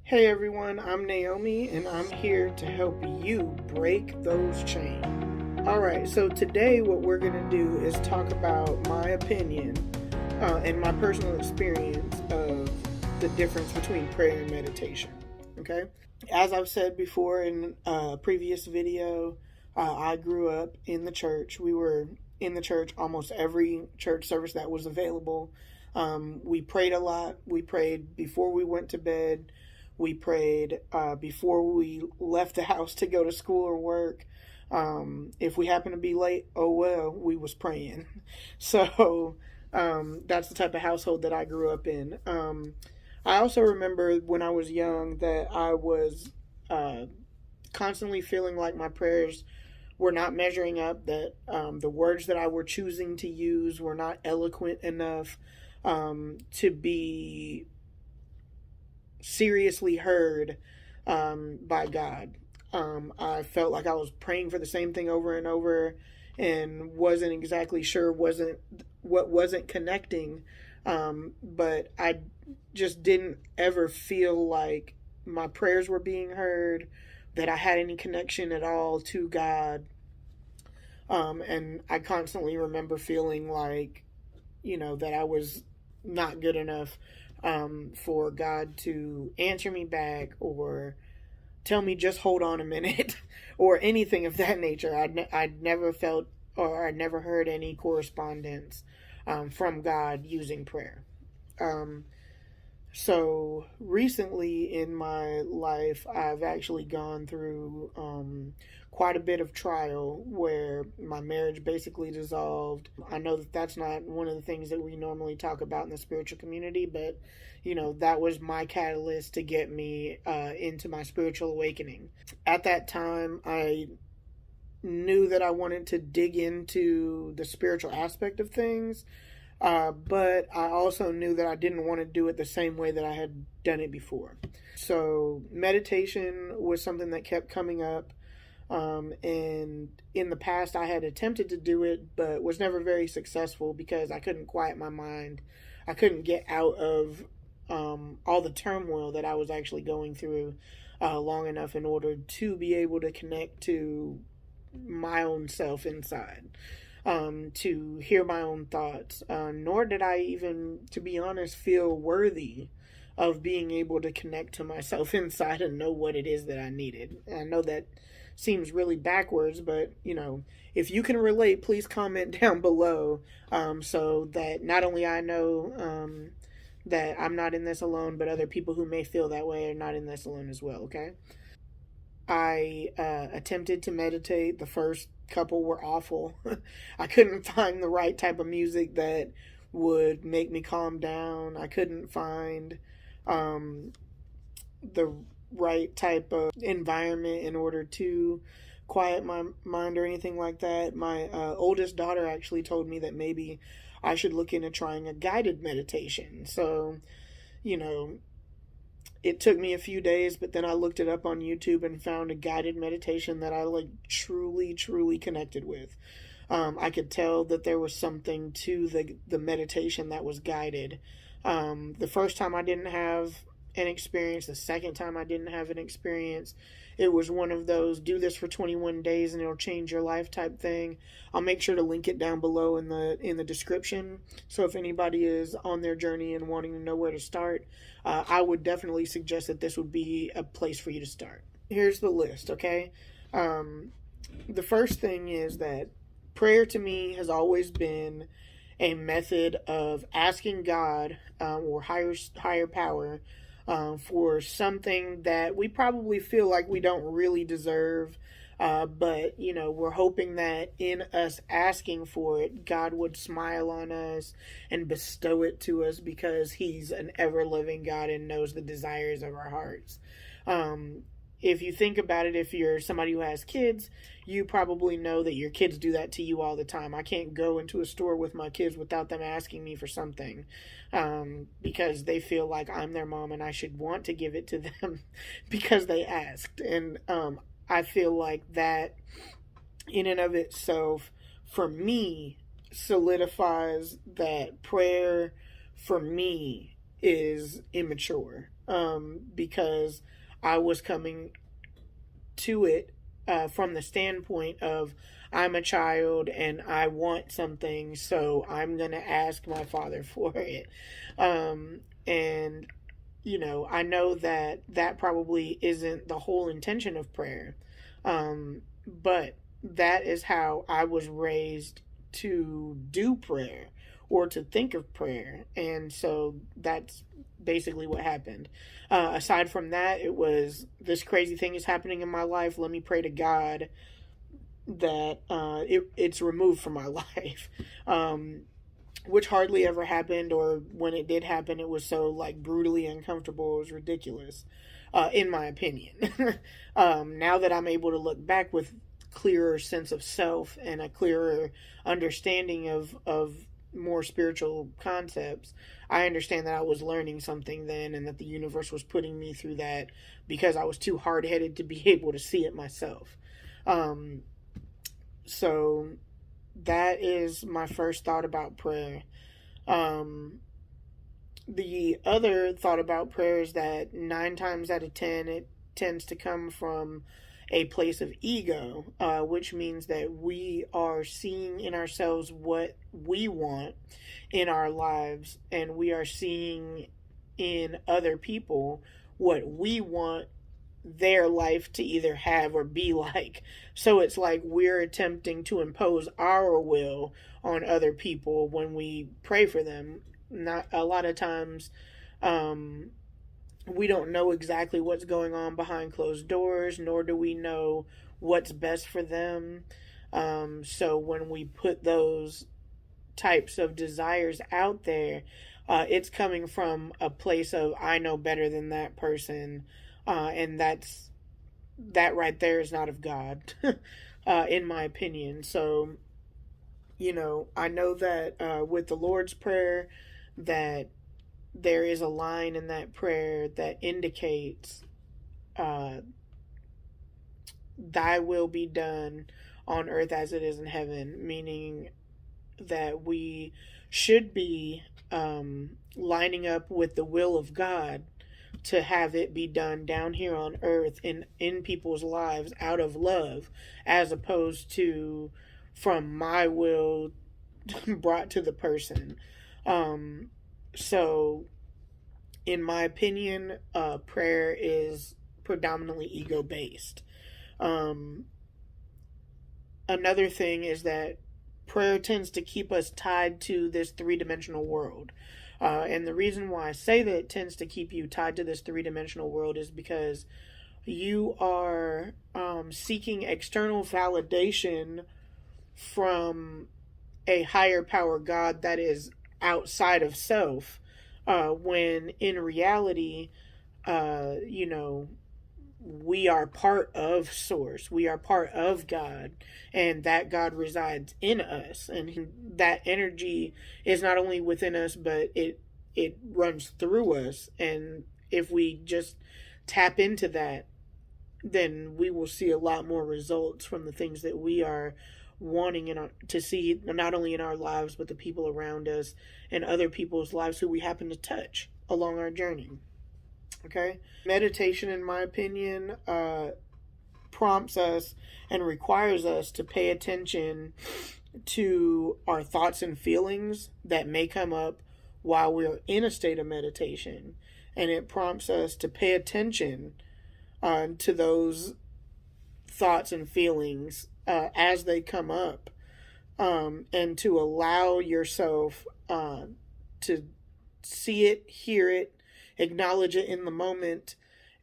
Hey everyone, I'm Naomi and I'm here to help you break those chains. Alright, so today what we're going to do is talk about my opinion and my personal experience of the difference between prayer and meditation. Okay? As I've said before in a previous video, I grew up in the church. We were in the church almost every church service that was available. We prayed a lot. We prayed before we went to bed. We prayed before we left the house to go to school or work. If we happened to be late, oh well, we was praying. So that's the type of household that I grew up in. I also remember when I was young that I was constantly feeling like my prayers were not measuring up, that the words that I were choosing to use were not eloquent enough to be seriously heard by God. I felt like I was praying for the same thing over and over and wasn't exactly sure what wasn't connecting. But I just didn't ever feel like my prayers were being heard, that I had any connection at all to God. And I constantly remember feeling like, that I was not good enough for God to answer me back or tell me just hold on a minute or anything of that nature. I'd never felt or I'd never heard any correspondence from God using prayer. So recently in my life, I've actually gone through quite a bit of trial where my marriage basically dissolved. I know that that's not one of the things that we normally talk about in the spiritual community, but that was my catalyst to get me into my spiritual awakening. At that time, I knew that I wanted to dig into the spiritual aspect of things. But I also knew that I didn't want to do it the same way that I had done it before. So meditation was something that kept coming up. And in the past, I had attempted to do it, but was never very successful because I couldn't quiet my mind. I couldn't get out of all the turmoil that I was actually going through long enough in order to be able to connect to my own self inside. To hear my own thoughts, nor did I even, to be honest, feel worthy of being able to connect to myself inside and know what it is that I needed. And I know that seems really backwards, but if you can relate, please comment down below so that not only I know that I'm not in this alone, but other people who may feel that way are not in this alone as well, okay? I attempted to meditate. The first couple were awful. I couldn't find the right type of music that would make me calm down. I couldn't find the right type of environment in order to quiet my mind or anything like that. My oldest daughter actually told me that maybe I should look into trying a guided meditation. So, it took me a few days, but then I looked it up on YouTube and found a guided meditation that I truly connected with. I could tell that there was something to the meditation that was guided. The first time I didn't have an experience. The second time I didn't have an experience. It was one of those do this for 21 days and it'll change your life type thing. I'll make sure to link it down below in the description. So if anybody is on their journey and wanting to know where to start, I would definitely suggest that this would be a place for you to start. Here's the list, okay? The first thing is that prayer to me has always been a method of asking God or higher power for something that we probably feel like we don't really deserve. But, we're hoping that in us asking for it, God would smile on us and bestow it to us because He's an ever-living God and knows the desires of our hearts. If you think about it, if you're somebody who has kids, you probably know that your kids do that to you all the time. I can't go into a store with my kids without them asking me for something because they feel like I'm their mom and I should want to give it to them because they asked. And I feel like that in and of itself, for me, solidifies that prayer for me is immature, because I was coming to it from the standpoint of I'm a child and I want something, so I'm going to ask my father for it. And, I know that that probably isn't the whole intention of prayer, but that is how I was raised to do prayer or to think of prayer. And so that's basically what happened. Aside from that, it was this crazy thing is happening in my life. Let me pray to God that it's removed from my life. Which hardly ever happened, or when it did happen, it was so like brutally uncomfortable. It was ridiculous, in my opinion. Now that I'm able to look back with clearer sense of self and a clearer understanding of more spiritual concepts, I understand that I was learning something then, and that the universe was putting me through that because I was too hard headed to be able to see it myself. So that is my first thought about prayer. The other thought about prayer is that 9 times out of 10, it tends to come from a place of ego, which means that we are seeing in ourselves what we want in our lives, and we are seeing in other people what we want their life to either have or be like. So it's like we're attempting to impose our will on other people when we pray for them. Not a lot of times, we don't know exactly what's going on behind closed doors, nor do we know what's best for them. So when we put those types of desires out there, it's coming from a place of I know better than that person, and that right there is not of God, in my opinion. So, I know that with the Lord's Prayer, that there is a line in that prayer that indicates, "Thy will be done on earth as it is in heaven," meaning that we should be lining up with the will of God to have it be done down here on earth in people's lives out of love, as opposed to from my will brought to the person. So in my opinion, prayer is predominantly ego based. Another thing is that prayer tends to keep us tied to this 3-dimensional world. And the reason why I say that it tends to keep you tied to this 3-dimensional world is because you are seeking external validation from a higher power God that is outside of self, when in reality, we are part of Source. We are part of God, and that God resides in us, and that energy is not only within us, but it runs through us. And if we just tap into that, then we will see a lot more results from the things that we are wanting to see, not only in our lives, but the people around us and other people's lives who we happen to touch along our journey. Okay? Meditation, in my opinion, prompts us and requires us to pay attention to our thoughts and feelings that may come up while we're in a state of meditation. And it prompts us to pay attention to those thoughts and feelings as they come up, and to allow yourself to see it, hear it, acknowledge it in the moment,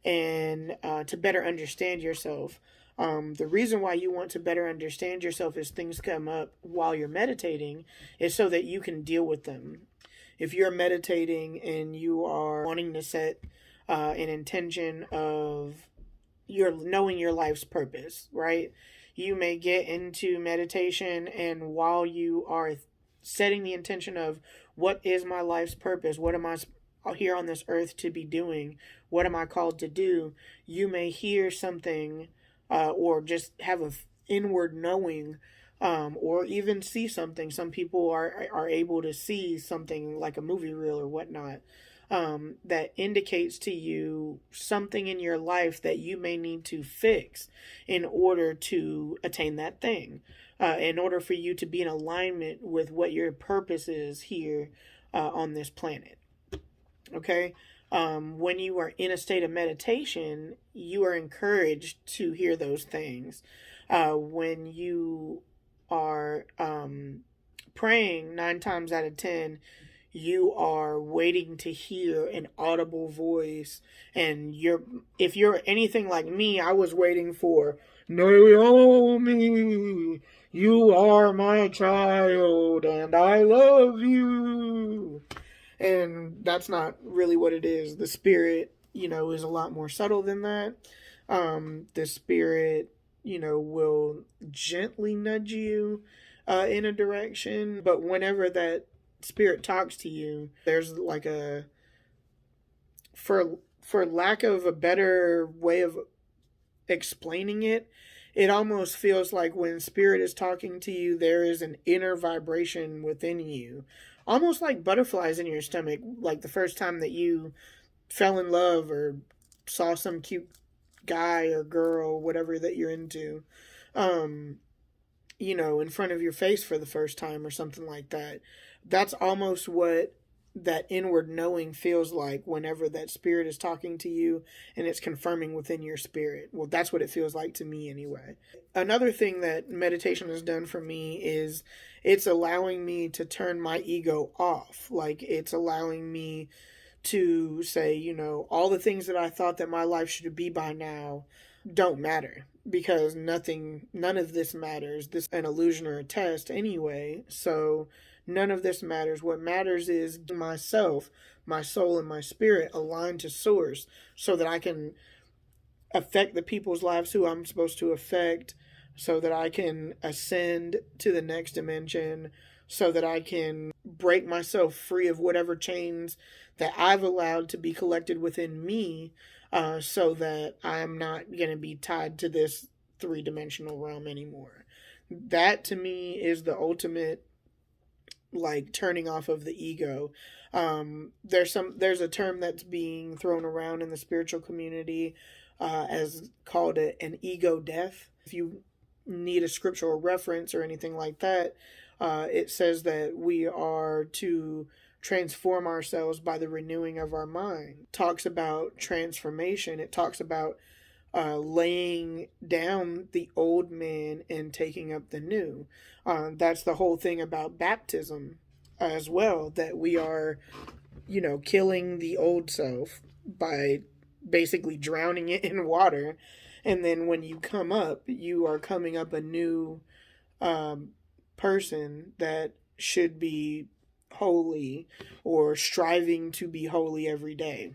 and to better understand yourself. The reason why you want to better understand yourself as things come up while you're meditating is so that you can deal with them. If you're meditating and you are wanting to set an intention of knowing your life's purpose, right? You may get into meditation, and while you are setting the intention of what is my life's purpose, what am I here on this earth to be doing, what am I called to do, you may hear something, or just have an inward knowing, or even see something. Some people are able to see something like a movie reel or whatnot. that indicates to you something in your life that you may need to fix in order to attain that thing, in order for you to be in alignment with what your purpose is here on this planet. Okay? When you are in a state of meditation, you are encouraged to hear those things. When you are praying, 9 times out of 10, you are waiting to hear an audible voice. And if you're anything like me, I was waiting for Naomi, you are my child, and I love you. And that's not really what it is. The spirit, is a lot more subtle than that. The spirit, will gently nudge you in a direction. But whenever that spirit talks to you, there's like for lack of a better way of explaining it, it almost feels like when spirit is talking to you, there is an inner vibration within you, almost like butterflies in your stomach, like the first time that you fell in love or saw some cute guy or girl, whatever that you're into, in front of your face for the first time or something like that. That's almost what that inward knowing feels like whenever that spirit is talking to you and it's confirming within your spirit. Well, that's what it feels like to me anyway. Another thing that meditation has done for me is it's allowing me to turn my ego off. Like, it's allowing me to say, all the things that I thought that my life should be by now don't matter, because none of this matters. This is an illusion or a test anyway. So none of this matters. What matters is myself, my soul, and my spirit aligned to source, so that I can affect the people's lives who I'm supposed to affect, so that I can ascend to the next dimension, so that I can break myself free of whatever chains that I've allowed to be collected within me, so that I'm not going to be tied to this 3-dimensional realm anymore. That to me is the ultimate, like, turning off of the ego. There's a term that's being thrown around in the spiritual community as called an ego death. If you need a scriptural reference or anything like that, it says that we are to transform ourselves by the renewing of our mind. It talks about transformation. It talks about laying down the old man and taking up the new. That's the whole thing about baptism as well, that we are, killing the old self by basically drowning it in water. And then when you come up, you are coming up a new person that should be holy, or striving to be holy every day.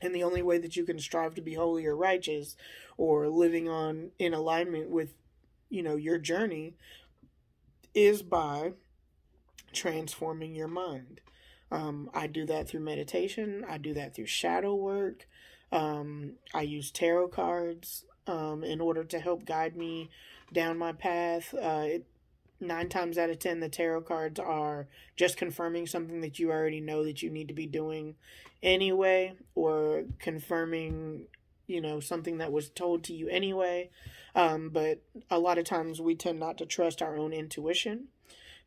And the only way that you can strive to be holy or righteous, or living in alignment with, your journey, is by transforming your mind. I do that through meditation. I do that through shadow work. I use tarot cards in order to help guide me down my path. 9 times out of 10, the tarot cards are just confirming something that you already know that you need to be doing anyway, or confirming, something that was told to you anyway. But a lot of times we tend not to trust our own intuition,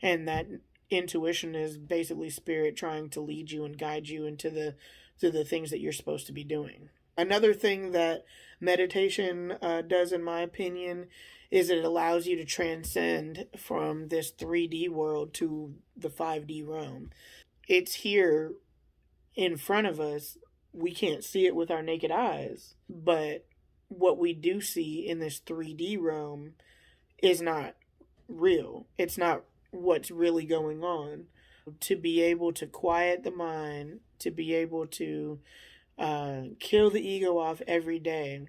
and that intuition is basically spirit trying to lead you and guide you into the things that you're supposed to be doing. Another thing that meditation does, in my opinion, is it allows you to transcend from this 3D world to the 5D realm. It's here in front of us. We can't see it with our naked eyes, but what we do see in this 3D realm is not real. It's not what's really going on. To be able to quiet the mind, to be able to kill the ego off every day,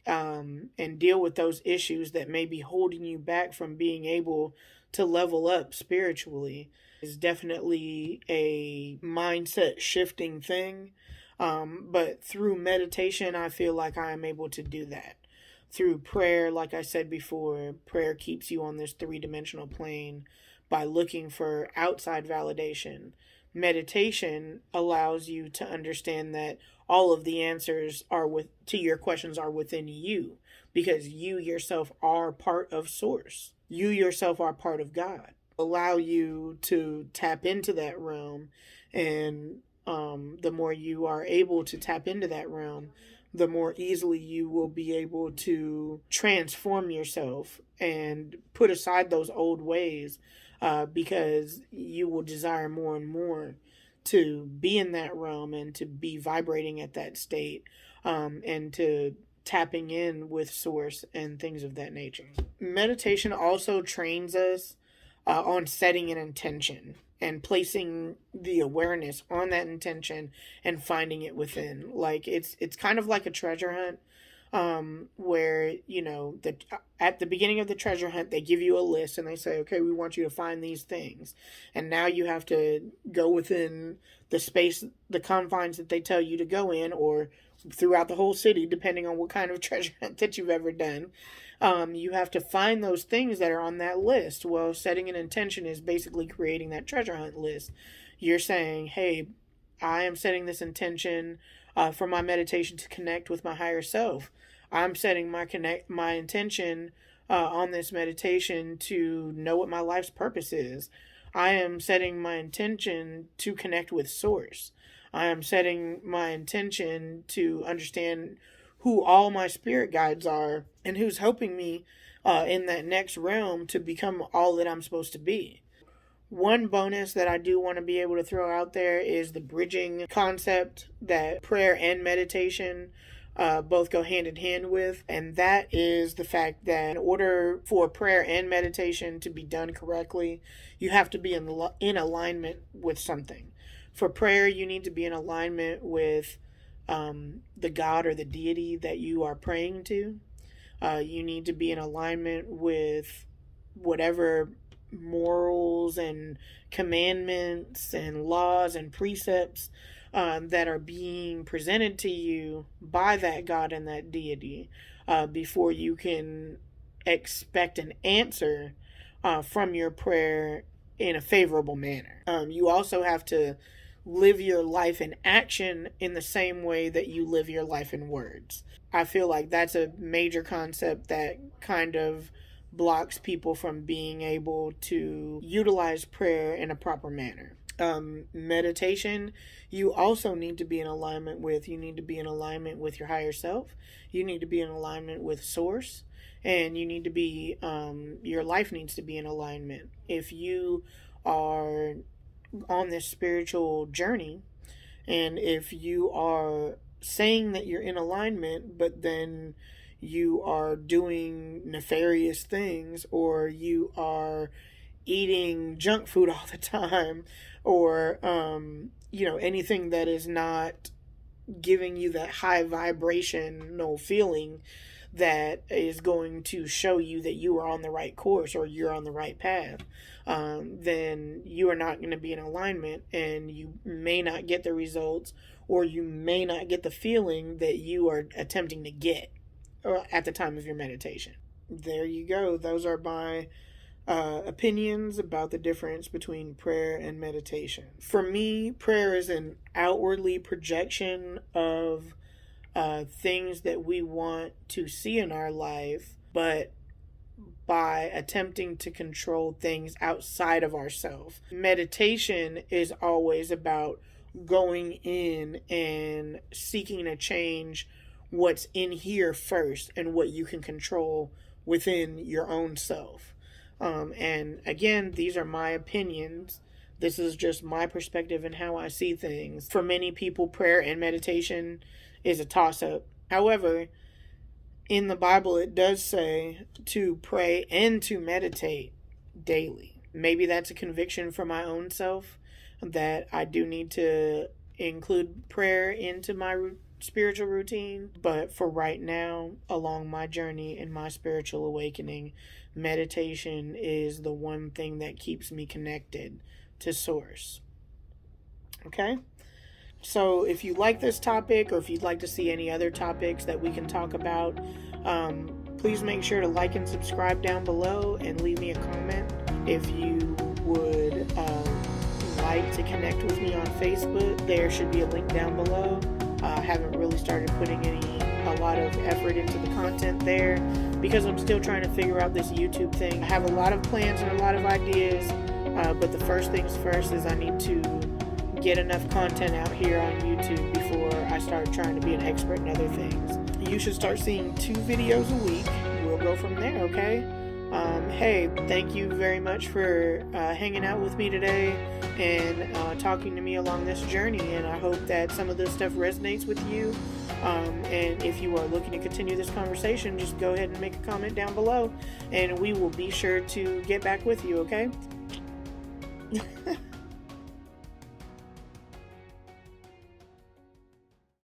and deal with those issues that may be holding you back from being able to level up spiritually, is definitely a mindset shifting thing. But through meditation, I feel like I am able to do that. Through prayer, like I said before, prayer keeps you on this 3-dimensional plane by looking for outside validation, Meditation allows you to understand that all of the answers to your questions are within you, because you yourself are part of source. You yourself are part of God. Allow you to tap into that realm, and the more you are able to tap into that realm, the more easily you will be able to transform yourself and put aside those old ways, because you will desire more and more to be in that realm and to be vibrating at that state, and to tapping in with source and things of that nature. Meditation also trains us on setting an intention and placing the awareness on that intention and finding it within. Like it's kind of like a treasure hunt, where at the beginning of the treasure hunt they give you a list and they say, okay, we want you to find these things, and now you have to go within the space, the confines that they tell you to go in, or throughout the whole city, depending on what kind of treasure hunt that you've ever done. You have to find those things that are on that list. Well, setting an intention is basically creating that treasure hunt list. You're saying, hey, I am setting this intention for my meditation to connect with my higher self. I'm setting my intention on this meditation to know what my life's purpose is. I am setting my intention to connect with source. I am setting my intention to understand who all my spirit guides are and who's helping me in that next realm to become all that I'm supposed to be. One bonus that I do want to be able to throw out there is the bridging concept that prayer and meditation both go hand in hand with, and that is the fact that in order for prayer and meditation to be done correctly, you have to be in alignment with something. For prayer, you need to be in alignment with the God or the deity that you are praying to. You need to be in alignment with whatever morals and commandments and laws and precepts that are being presented to you by that God and that deity, before you can expect an answer from your prayer in a favorable manner. You also have to live your life in action in the same way that you live your life in words. I feel like that's a major concept that kind of blocks people from being able to utilize prayer in a proper manner. Meditation, you also need to be in alignment with. You need to be in alignment with your higher self. You need to be in alignment with source. And you need to be, your life needs to be in alignment. If you are on this spiritual journey, and if you are saying that you're in alignment, but then you are doing nefarious things, or you are eating junk food all the time, or anything that is not giving you that high vibrational feeling that is going to show you that you are on the right course or you're on the right path, then you are not going to be in alignment, and you may not get the results, or you may not get the feeling that you are attempting to get at the time of your meditation. There you go. Those are my opinions about the difference between prayer and meditation. For me, prayer is an outwardly projection of things that we want to see in our life, but by attempting to control things outside of ourselves. Meditation is always about going in and seeking to change what's in here first and what you can control within your own self. And again, these are my opinions. This is just my perspective and how I see things. For many people, prayer and meditation is a toss-up. However, in the Bible, it does say to pray and to meditate daily. Maybe that's a conviction for my own self that I do need to include prayer into my spiritual routine. But for right now, along my journey in my spiritual awakening, meditation is the one thing that keeps me connected to Source. Okay? So if you like this topic, or if you'd like to see any other topics that we can talk about, please make sure to like and subscribe down below and leave me a comment. If you would like to connect with me on Facebook, there should be a link down below. I haven't really started putting a lot of effort into the content there because I'm still trying to figure out this YouTube thing. I have a lot of plans and a lot of ideas, but the first things first is I need to get enough content out here on YouTube before I start trying to be an expert in other things. You should start seeing 2 videos a week. We'll go from there, okay? Hey, thank you very much for hanging out with me today and talking to me along this journey, and I hope that some of this stuff resonates with you. And if you are looking to continue this conversation, just go ahead and make a comment down below, and we will be sure to get back with you, okay?